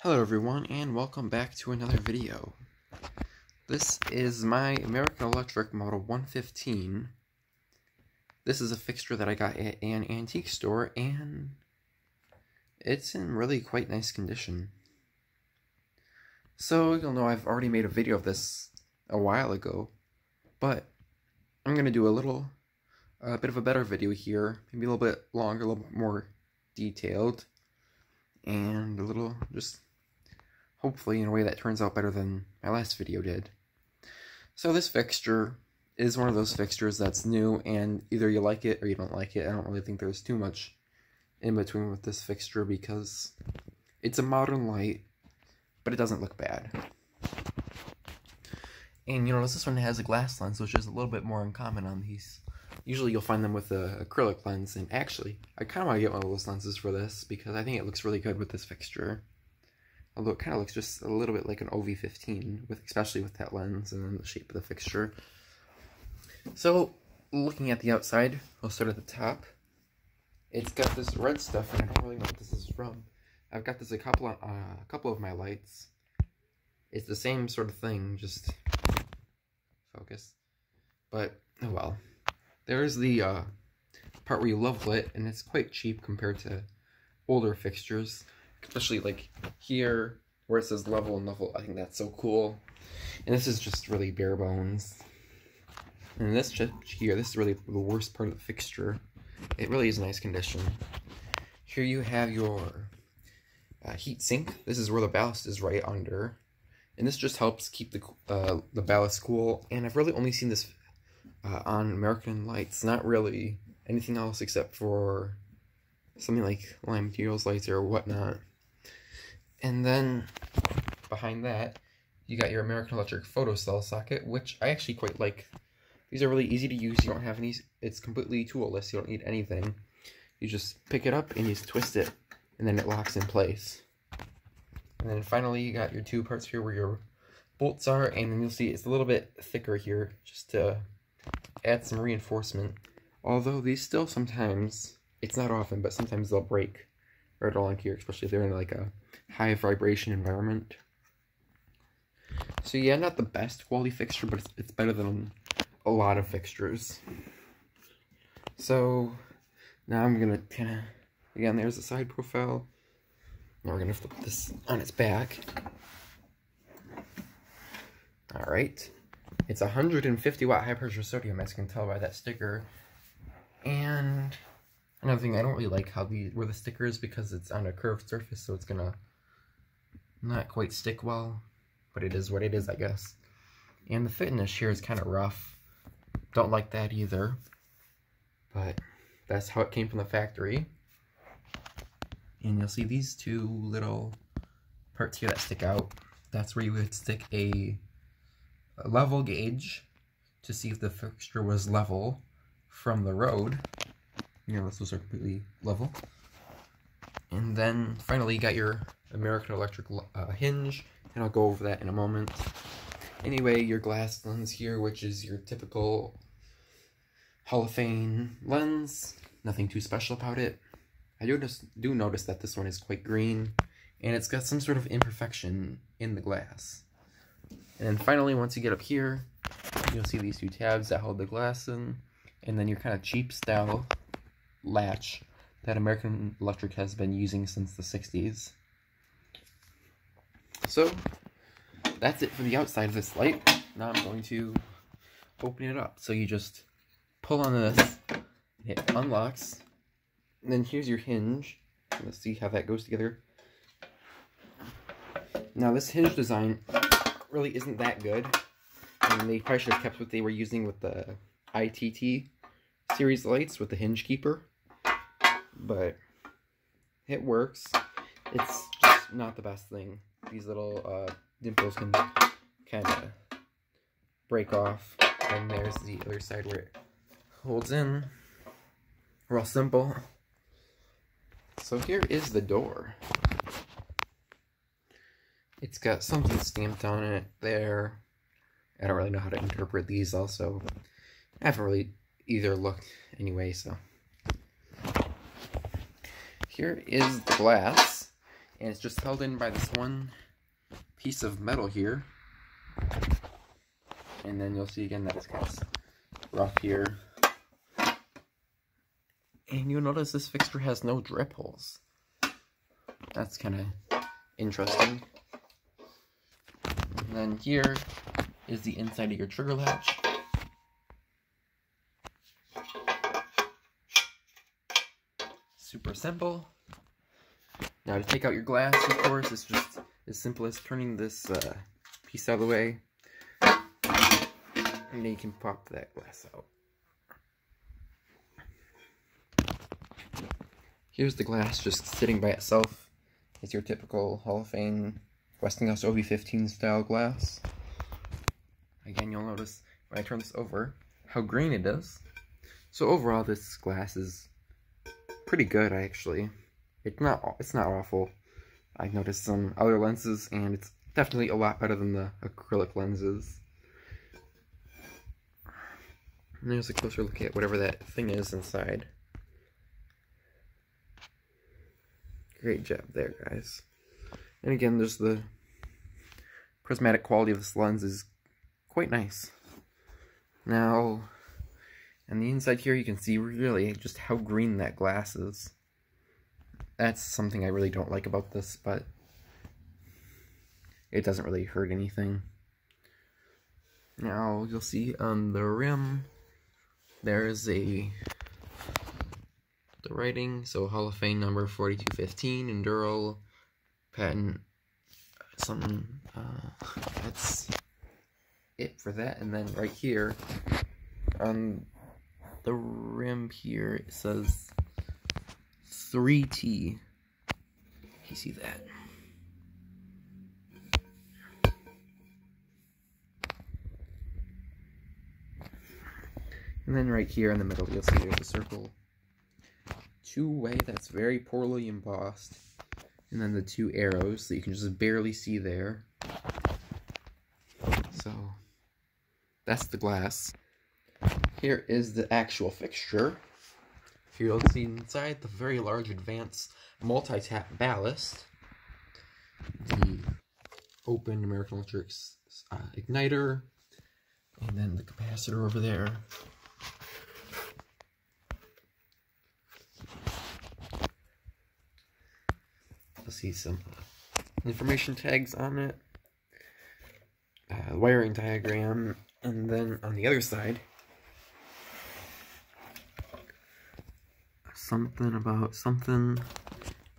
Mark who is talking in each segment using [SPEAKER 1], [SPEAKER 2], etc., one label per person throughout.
[SPEAKER 1] Hello everyone, and welcome back to another video. This is my American Electric Model 115. This is a fixture that I got at an antique store, and it's in really quite nice condition. So, you'll know I've already made a video of this a while ago, but I'm going to do a bit of a better video here, maybe a little bit longer, a little bit more detailed, and a little just hopefully in a way that turns out better than my last video did. So this fixture is one of those fixtures that's new, and either you like it or you don't like it. I don't really think there's too much in between with this fixture because it's a modern light, but it doesn't look bad. And you notice this one has a glass lens, which is a little bit more uncommon on these. Usually you'll find them with an acrylic lens, and actually, I kind of want to get one of those lenses for this because I think it looks really good with this fixture. Although it kind of looks just a little bit like an OV15, especially with that lens and then the shape of the fixture. So, looking at the outside, we'll start at the top. It's got this red stuff, and I don't really know what this is from. I've got this a couple of my lights. It's the same sort of thing, just focus. But, oh well. There's the part where you level it, and it's quite cheap compared to older fixtures. Especially like here where it says level and level. I think that's so cool. And this is just really bare bones. And this here, this is really the worst part of the fixture. It really is nice condition. Here you have your heat sink. This is where the ballast is right under. And this just helps keep the ballast cool. And I've really only seen this on American lights. Not really anything else except for something like Lime Materials lights or whatnot. And then behind that, you got your American Electric photocell socket, which I actually quite like. These are really easy to use. You don't have any, it's completely toolless. You don't need anything. You just pick it up and you just twist it, and then it locks in place. And then finally, you got your two parts here where your bolts are, and then you'll see it's a little bit thicker here, just to add some reinforcement. Although these still sometimes, it's not often, but sometimes they'll break right along here, especially if they're in like a high vibration environment. So yeah, not the best quality fixture, but it's better than a lot of fixtures. So now I'm gonna kind of, again, there's the side profile. Now we're gonna flip this on its back. Alright, it's 150 watt high pressure sodium, as you can tell by that sticker. And another thing, I don't really like where the sticker is because it's on a curved surface, so it's gonna not quite stick well, but it is what it is, I guess. And the finish here is kind of rough. Don't like that either, but that's how it came from the factory. And you'll see these two little parts here that stick out. That's where you would stick a level gauge to see if the fixture was level from the road. You know, those are completely level. And then finally you got your American Electric hinge, and I'll go over that in a moment. Anyway, your glass lens here, which is your typical Hall of Fame lens. Nothing too special about it. I do notice that this one is quite green, and it's got some sort of imperfection in the glass. And then finally, once you get up here, you'll see these two tabs that hold the glass in, and then your kind of cheap style latch that American Electric has been using since the 60s. So, that's it for the outside of this light. Now I'm going to open it up. So you just pull on this, it unlocks, and then here's your hinge. Let's see how that goes together. Now this hinge design really isn't that good, and they probably should have kept what they were using with the ITT series lights with the hinge keeper. But it works. It's just not the best thing. These little dimples can kind of break off. And there's the other side where it holds in. Real simple. So here is the door. It's got something stamped on it there. I don't really know how to interpret these also. I haven't really either looked anyway, so. Here is the glass. And it's just held in by this one piece of metal here. And then you'll see again that it's kind of rough here. And you'll notice this fixture has no drip holes. That's kind of interesting. And then here is the inside of your trigger latch. Super simple. Now to take out your glass, of course, it's just as simple as turning this piece out of the way. And then you can pop that glass out. Here's the glass just sitting by itself. It's your typical Hall of Fame Westinghouse OV15 style glass. Again, you'll notice when I turn this over how green it is. So overall, this glass is pretty good, actually. It's not awful. I've noticed some other lenses, and it's definitely a lot better than the acrylic lenses. And there's a closer look at whatever that thing is inside. Great job there, guys. And again, there's the prismatic quality of this lens is quite nice. Now, on the inside here, you can see really just how green that glass is. That's something I really don't like about this, but it doesn't really hurt anything. Now, you'll see on the rim, there's the writing, so Hall of Fame number 4215, Enduro, patent, something, that's it for that. And then right here, on the rim here, it says 3T. You see that? And then right here in the middle, you'll see there's a circle. Two-way that's very poorly embossed. And then the two arrows that you can just barely see there. So, that's the glass. Here is the actual fixture. Here you'll see inside the very large advanced multi-tap ballast. The open American Electric igniter. And then the capacitor over there. You'll see some information tags on it, wiring diagram, and then on the other side, something about something,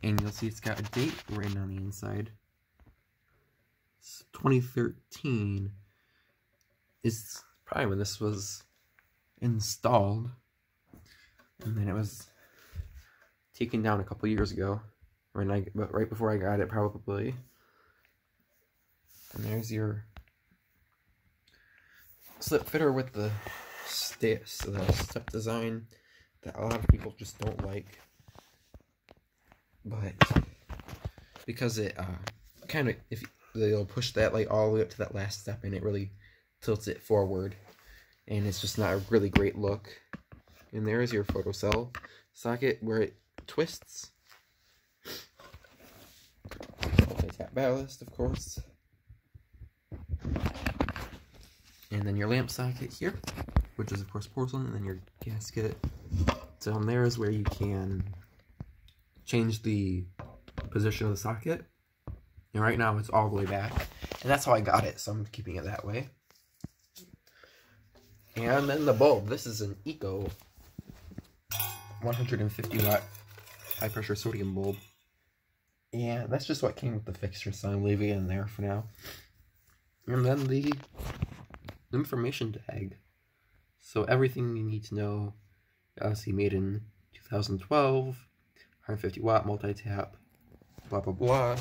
[SPEAKER 1] and you'll see it's got a date written on the inside. It's 2013 is probably when this was installed, and then it was taken down a couple years ago. But right before I got it, probably. And there's your slip fitter with the step design that a lot of people just don't like. But because it kind of, if they'll push that light all the way up to that last step, and it really tilts it forward, and it's just not a really great look. And there's your photocell socket where it twists. Multi-tap ballast, of course. And then your lamp socket here, which is of course porcelain, and then your gasket. Down there is where you can change the position of the socket. And right now it's all the way back. And that's how I got it, so I'm keeping it that way. And then the bulb. This is an Eco 150 watt high pressure sodium bulb. And that's just what came with the fixture, so I'm leaving it in there for now. And then the information tag. So everything you need to know, obviously made in 2012, 150 watt multi-tap, blah blah blah.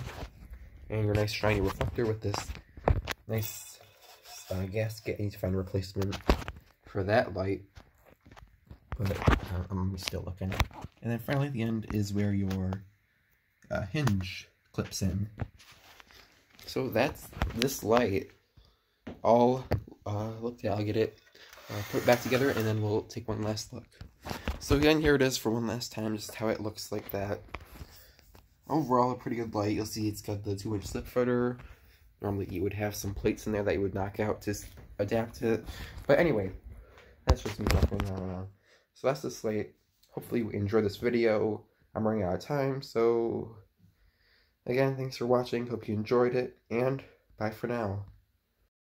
[SPEAKER 1] And your nice shiny reflector with this nice gasket. I need to find a replacement for that light, but I'm still looking. And then finally at the end is where your hinge clips in. So that's this light all looked at. I'll get it put it back together, and then we'll take one last look. So again, here it is for one last time, just how it looks like that. overall a pretty good light. You'll see it's got the 2-inch slip footer. Normally you would have some plates in there that you would knock out to adapt to it. But anyway, that's just me talking on. So that's the slate. Hopefully you enjoyed this video. I'm running out of time, so again, thanks for watching. Hope you enjoyed it, and bye for now.